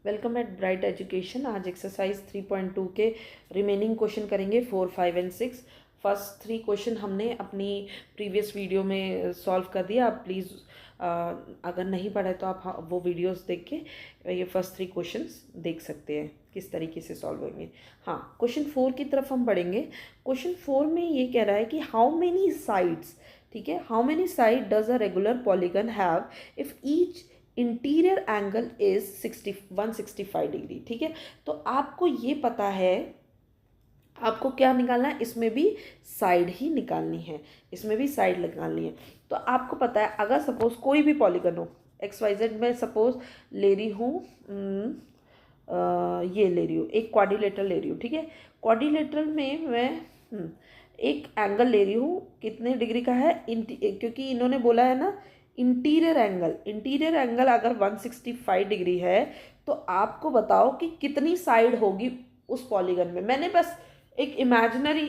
Welcome eight bright education. आज exercise 3.2 के remaining question करेंगे 4, 5 एंड 6। फर्स्ट 3 क्वेश्चन हमने अपनी प्रीवियस वीडियो में सॉल्व कर दिया। आप प्लीज़ अगर नहीं पढ़े तो आप वो वीडियोस देख के ये फर्स्ट 3 क्वेश्चंस देख सकते हैं किस तरीके से सॉल्व होंगे। हाँ, क्वेश्चन 4 की तरफ हम बढ़ेंगे। क्वेश्चन 4 में ये कह रहा है कि हाउ मेनी साइड्स, ठीक है, how many side does a regular polygon have if each interior angle is 165 degree. ठीक है, तो आपको ये पता है, आपको क्या निकालना है, इसमें भी साइड ही निकालनी है, इसमें भी साइड निकालनी है। तो आपको पता है अगर सपोज कोई भी पॉलीगन हो XYZ में, सपोज ले रही हूँ ये ले रही हूँ, एक क्वाड्रिलेटरल ले रही हूँ। ठीक है, क्वाड्रिलेटरल में मैं एक एंगल ले रही हूँ, कितने डिग्री का है, क्योंकि इन्होंने बोला है ना इंटीरियर एंगल अगर 165 डिग्री है तो आपको बताओ कि कितनी साइड होगी उस पॉलीगन में। मैंने बस एक इमेजिनरी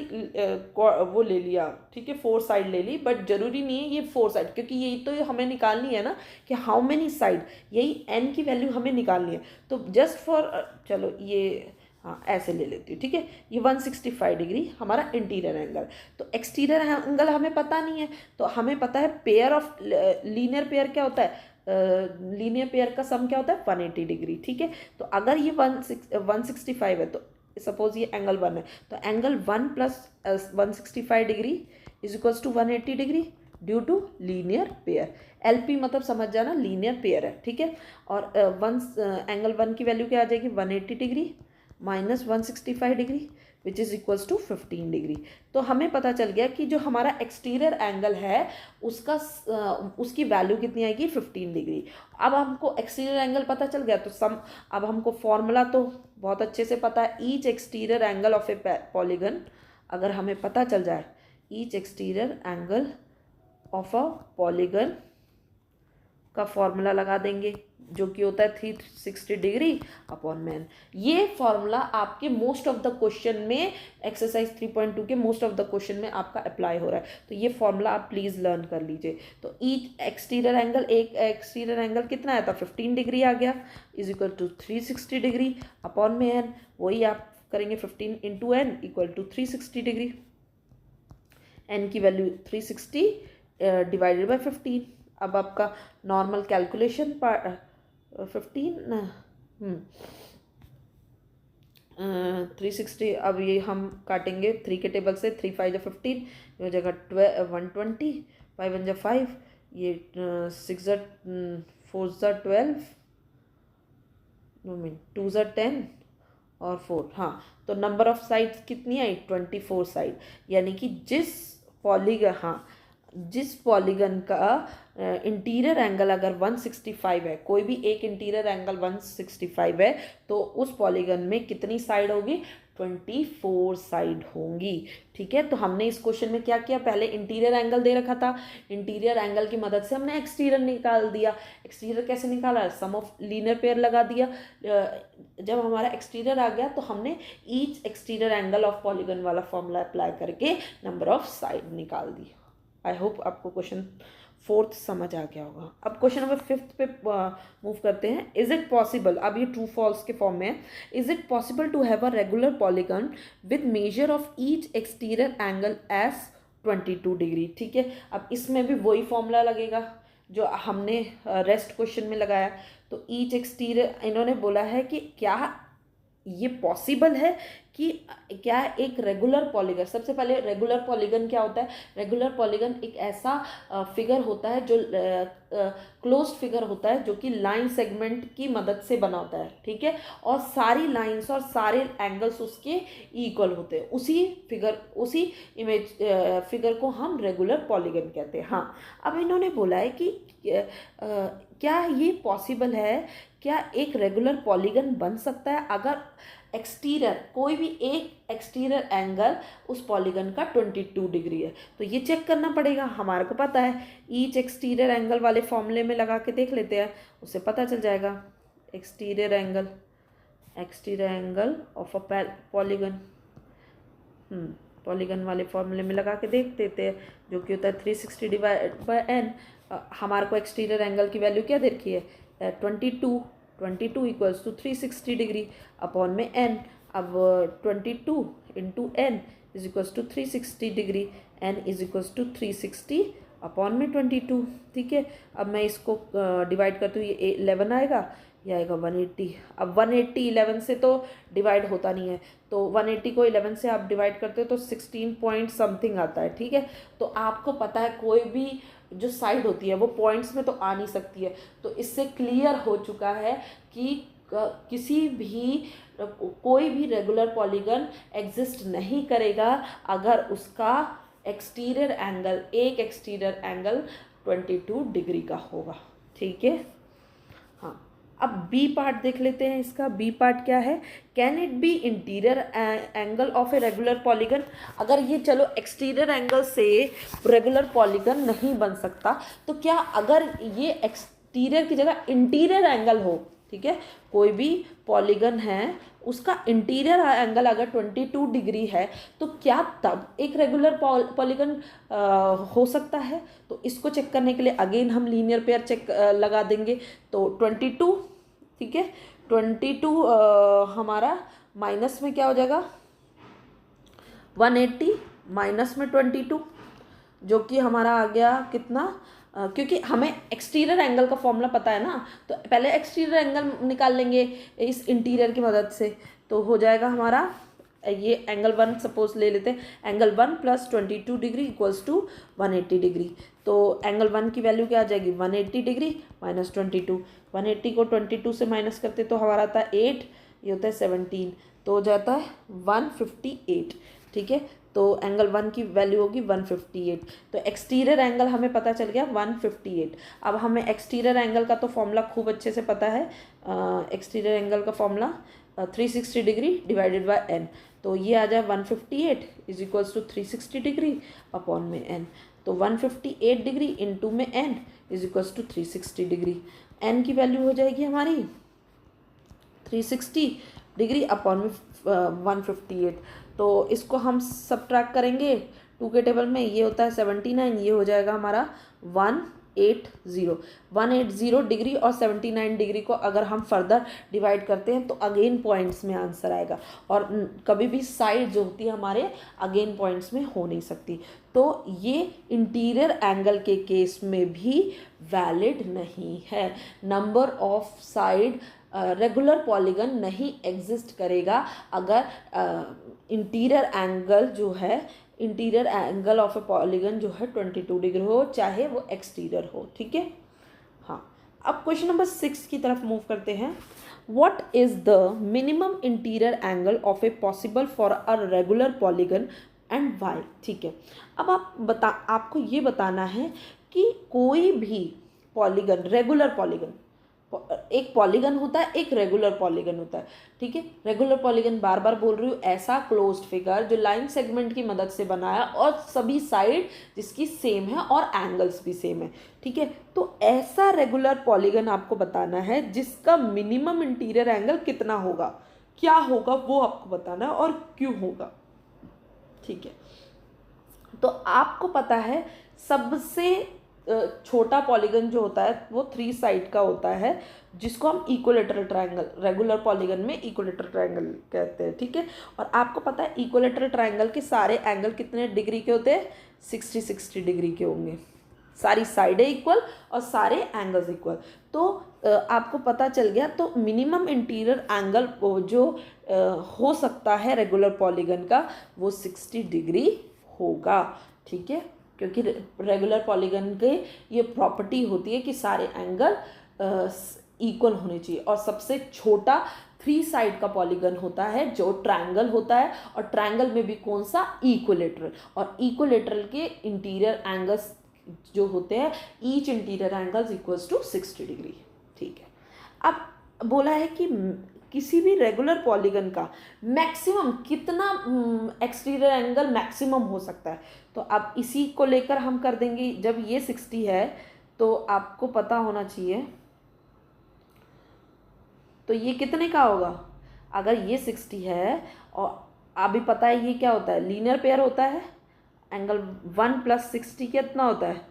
वो ले लिया, ठीक है, 4 साइड ले ली, बट जरूरी नहीं है ये 4 साइड, क्योंकि यही तो हमें निकालनी है ना कि हाउ मेनी साइड, यही n की वैल्यू हमें निकालनी है। तो जस्ट फॉर चलो ये हाँ ऐसे ले लेती हूँ। ठीक है, ये 165 डिग्री हमारा इंटीरियर एंगल। तो एक्सटीरियर एंगल हमें पता नहीं है, तो हमें पता है पेयर ऑफ लीनियर पेयर क्या होता है, लीनियर पेयर का सम क्या होता है 180 डिग्री। ठीक है, तो अगर ये 165 है तो सपोज ये एंगल 1 है, तो angle 1 plus 165 degree is equals to 180 degree due to linear pair. LP मतलब समझ जाना लीनियर पेयर है। ठीक है, और एंगल 1 की वैल्यू क्या आ जाएगी 180 degree minus 165 degree which is equals to 15 degree. तो हमें पता चल गया कि जो हमारा एक्सटीरियर एंगल है उसका उसकी वैल्यू कितनी आएगी 15 डिग्री। अब हमको एक्सटीरियर एंगल पता चल गया तो अब हमको फॉर्मूला तो बहुत अच्छे से पता है। Each exterior angle of A polygon, अगर हमें पता चल जाए each exterior angle of a polygon का फॉर्मूला लगा देंगे जो कि होता है 360 डिग्री अपॉन मैन। ये फॉर्मूला आपके मोस्ट ऑफ द क्वेश्चन में, एक्सरसाइज 3.2 के मोस्ट ऑफ द क्वेश्चन में आपका अप्लाई हो रहा है। तो ये फॉर्मूला आप प्लीज़ लर्न कर लीजिए। तो ईच एक्सटीरियर एंगल, एक एक्सटीरियर एंगल कितना आया था 15 डिग्री आ गया, is equal to 360 degree upon में एन। वही आप करेंगे 15 into n equal to 360 degree. N की वैल्यू 360 डिवाइडेड बाई 15। अब आपका नॉर्मल कैलकुलेशन 360, अब ये हम काटेंगे 3 के टेबल से, 3 5 जा 15, ये हो जाएगा 120, 5 1 जा 5, ये 6 जा 4 जा 12, 2 जा 10 और 4। हाँ, तो नंबर ऑफ साइड्स कितनी आई 24 साइड, यानी कि जिस पॉलीगन का इंटीरियर एंगल अगर 165 है, कोई भी एक इंटीरियर एंगल 165 है, तो उस पॉलीगन में कितनी साइड होगी 24 साइड होंगी। ठीक है, तो हमने इस क्वेश्चन में क्या किया, पहले इंटीरियर एंगल दे रखा था, इंटीरियर एंगल की मदद से हमने एक्सटीरियर निकाल दिया। एक्सटीरियर कैसे निकाला, सम ऑफ लीनियर पेयर लगा दिया। जब हमारा एक्सटीरियर आ गया तो हमने each exterior angle of polygon वाला फॉर्मूला अप्लाई करके नंबर ऑफ साइड निकाल दी। आई होप आपको क्वेश्चन 4th समझ आ गया होगा। अब क्वेश्चन नंबर 5th पे मूव करते हैं। इज इट पॉसिबल, अब ये ट्रू फॉल्स के फॉर्म में है, is it possible to have a regular polygon with measure of each exterior angle as 22 degree. ठीक है, अब इसमें भी वही फॉर्मूला लगेगा जो हमने रेस्ट क्वेश्चन में लगाया। तो ईच एक्सटीरियर, इन्होंने बोला है कि क्या ये पॉसिबल है कि क्या एक रेगुलर पॉलीगन, सबसे पहले रेगुलर पॉलीगन क्या होता है, रेगुलर पॉलीगन एक ऐसा फिगर होता है जो क्लोज्ड फिगर होता है जो कि लाइन सेगमेंट की मदद से बना होता है। ठीक है, और सारी लाइंस और सारे एंगल्स उसके इक्वल होते हैं। उसी इमेज फिगर को हम रेगुलर पॉलीगन कहते हैं। हाँ, अब इन्होंने बोला है कि क्या ये पॉसिबल है, क्या एक रेगुलर पॉलीगन बन सकता है अगर एक्सटीरियर, कोई भी एक एक्सटीरियर एंगल उस पॉलीगन का 22 डिग्री है। तो ये चेक करना पड़ेगा, हमारे को पता है ईच एक्सटीरियर एंगल वाले फॉर्मूले में लगा के देख लेते हैं, उससे पता चल जाएगा। Exterior angle of a polygon, polygon वाले फॉर्मूले में लगा के देख देते हैं, जो कि होता है 360 डिवाइड बाय एन। हमारे को एक्सटीरियर एंगल की वैल्यू क्या दे रखी है 22 22 इक्वल्स टू 360 डिग्री अपॉन में n। अब 22 into n is equals to 360 degree, n is equals to 360 upon में 22। ठीक है, अब मैं इसको डिवाइड करती हूँ, ये 11 आएगा, ये आएगा 180। अब 180 11 से तो डिवाइड होता नहीं है, तो 180 को 11 से आप डिवाइड करते हो तो 16 पॉइंट समथिंग आता है। ठीक है, तो आपको पता है कोई भी जो साइड होती है वो पॉइंट्स में तो आ नहीं सकती है, तो इससे क्लियर हो चुका है कि किसी भी कोई भी रेगुलर पॉलीगन एग्जिस्ट नहीं करेगा अगर उसका एक्सटीरियर एंगल, एक एक्सटीरियर एंगल 22 डिग्री का होगा। ठीक है, हाँ, अब बी पार्ट देख लेते हैं। इसका बी पार्ट क्या है, can it be interior angle of a regular polygon. अगर ये चलो एक्सटीरियर एंगल से रेगुलर पॉलीगन नहीं बन सकता, तो क्या अगर ये एक्सटीरियर की जगह इंटीरियर एंगल हो, ठीक है, कोई भी पॉलीगन है उसका इंटीरियर एंगल अगर 22 डिग्री है, तो क्या तब एक रेगुलर पॉलीगन हो सकता है। तो इसको चेक करने के लिए अगेन हम लीनियर पेयर चेक लगा देंगे। तो 22, ठीक है, 22 हमारा माइनस में क्या हो जाएगा 180 माइनस में 22, जो कि हमारा आ गया कितना, क्योंकि हमें एक्सटीरियर एंगल का फॉर्मूला पता है ना, तो पहले एक्सटीरियर एंगल निकाल लेंगे इस इंटीरियर की मदद से। तो हो जाएगा हमारा ये एंगल 1 सपोज ले लेते हैं, angle 1 plus 22 degree equals to 180 degree. तो एंगल 1 की वैल्यू क्या आ जाएगी 180 डिग्री माइनस 22, 180 को 22 से माइनस करते तो हमारा आता है 8, ये होता है 17, तो हो जाता है 158। ठीक है, तो एंगल 1 की वैल्यू होगी 158। तो एक्सटीरियर एंगल हमें पता चल गया 158। अब हमें एक्सटीरियर एंगल का तो फॉर्मूला खूब अच्छे से पता है, एक्सटीरियर एंगल का formula 360 degree divided by n. तो ये आ जाए 158 is equals to 360 degree upon में एन। तो 158 डिग्री इंटू में n is equals to 360 degree. N की वैल्यू हो जाएगी हमारी 360 डिग्री अपॉन में 158। तो इसको हम सब्ट्रैक्ट करेंगे 2 के टेबल में, ये होता है 79, ये हो जाएगा हमारा 180 डिग्री और 79 डिग्री को अगर हम फर्दर डिवाइड करते हैं तो अगेन पॉइंट्स में आंसर आएगा। और कभी भी साइड जो होती है हमारे अगेन पॉइंट्स में हो नहीं सकती। तो ये इंटीरियर एंगल के केस में भी वैलिड नहीं है। Number of side regular polygon नहीं एग्जिस्ट करेगा अगर इंटीरियर एंगल जो है, interior angle of A polygon जो है 22 डिग्री हो, चाहे वो एक्सटीरियर हो। ठीक है, हाँ, अब क्वेश्चन नंबर 6 की तरफ मूव करते हैं। What is the minimum interior angle of a possible for a regular polygon and y. ठीक है, अब आपको ये बताना है कि कोई भी पॉलीगन, रेगुलर पॉलीगन, एक पॉलीगन होता है, एक रेगुलर पॉलीगन होता है। ठीक है, रेगुलर पॉलीगन बार बार बोल रही हूँ, ऐसा क्लोज्ड फिगर जो लाइन सेगमेंट की मदद से बनाया और सभी साइड जिसकी सेम है और एंगल्स भी सेम है। ठीक है, तो ऐसा रेगुलर पॉलीगन आपको बताना है जिसका मिनिमम इंटीरियर एंगल कितना होगा, क्या होगा वो आपको बताना है और क्यों होगा। ठीक है, तो आपको पता है सबसे छोटा पॉलीगन जो होता है वो 3 साइड का होता है, जिसको हम इक्विलेटरल ट्रायंगल, रेगुलर पॉलीगन में इक्विलेटरल ट्रायंगल कहते हैं। ठीक है, और आपको पता है इक्विलेटरल ट्रायंगल के सारे एंगल कितने डिग्री के होते हैं 60 डिग्री के होंगे, सारी साइडें इक्वल और सारे एंगल्स इक्वल। तो आपको पता चल गया, तो मिनिमम इंटीरियर एंगल जो हो सकता है रेगुलर पॉलीगन का वो 60 डिग्री होगा। ठीक है, क्योंकि रेगुलर पॉलीगन के ये प्रॉपर्टी होती है कि सारे एंगल इक्वल होने चाहिए। और सबसे छोटा 3 साइड का पॉलीगन होता है जो ट्रायंगल होता है, और ट्रायंगल में भी कौन सा, इक्विलेटरल। और इक्विलेटरल के इंटीरियर एंगल्स जो होते हैं, each interior angles equals to 60 degree. ठीक है, अब बोला है कि किसी भी रेगुलर पॉलीगन का मैक्सिमम कितना एक्सटीरियर एंगल मैक्सिमम हो सकता है। तो अब इसी को लेकर हम कर देंगे, जब ये 60 है तो आपको पता होना चाहिए, तो ये कितने का होगा, अगर ये 60 है और अभी पता है ये क्या होता है, लीनियर पेयर होता है, एंगल 1 प्लस 60 कितना होता है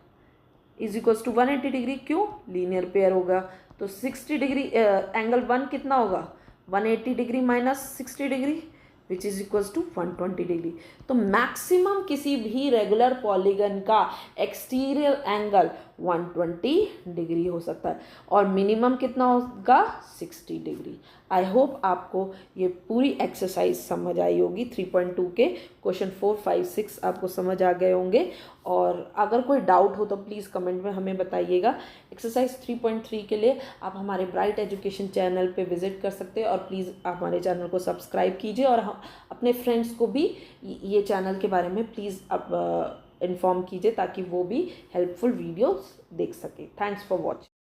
इज इक्वल्स टू 180 डिग्री। क्यों, लीनियर पेयर होगा। तो 60 डिग्री एंगल 1 कितना होगा, 180 degree minus 60 degree which is equals to 120 degree. तो मैक्सिमम किसी भी रेगुलर पॉलीगन का एक्सटीरियर एंगल 120 डिग्री हो सकता है और मिनिमम कितना होगा, 60 डिग्री। आई होप आपको ये पूरी एक्सरसाइज समझ आई होगी। 3.2 के क्वेश्चन 4, 5, 6 आपको समझ आ गए होंगे। और अगर कोई डाउट हो तो प्लीज़ कमेंट में हमें बताइएगा। एक्सरसाइज 3.3 के लिए आप हमारे ब्राइट एजुकेशन चैनल पे विजिट कर सकते हैं और प्लीज़ आप हमारे चैनल को सब्सक्राइब कीजिए और हम अपने फ्रेंड्स को भी ये चैनल के बारे में प्लीज़ आप इन्फॉर्म कीजिए ताकि वो भी हेल्पफुल वीडियोस देख सके। Thanks for watching.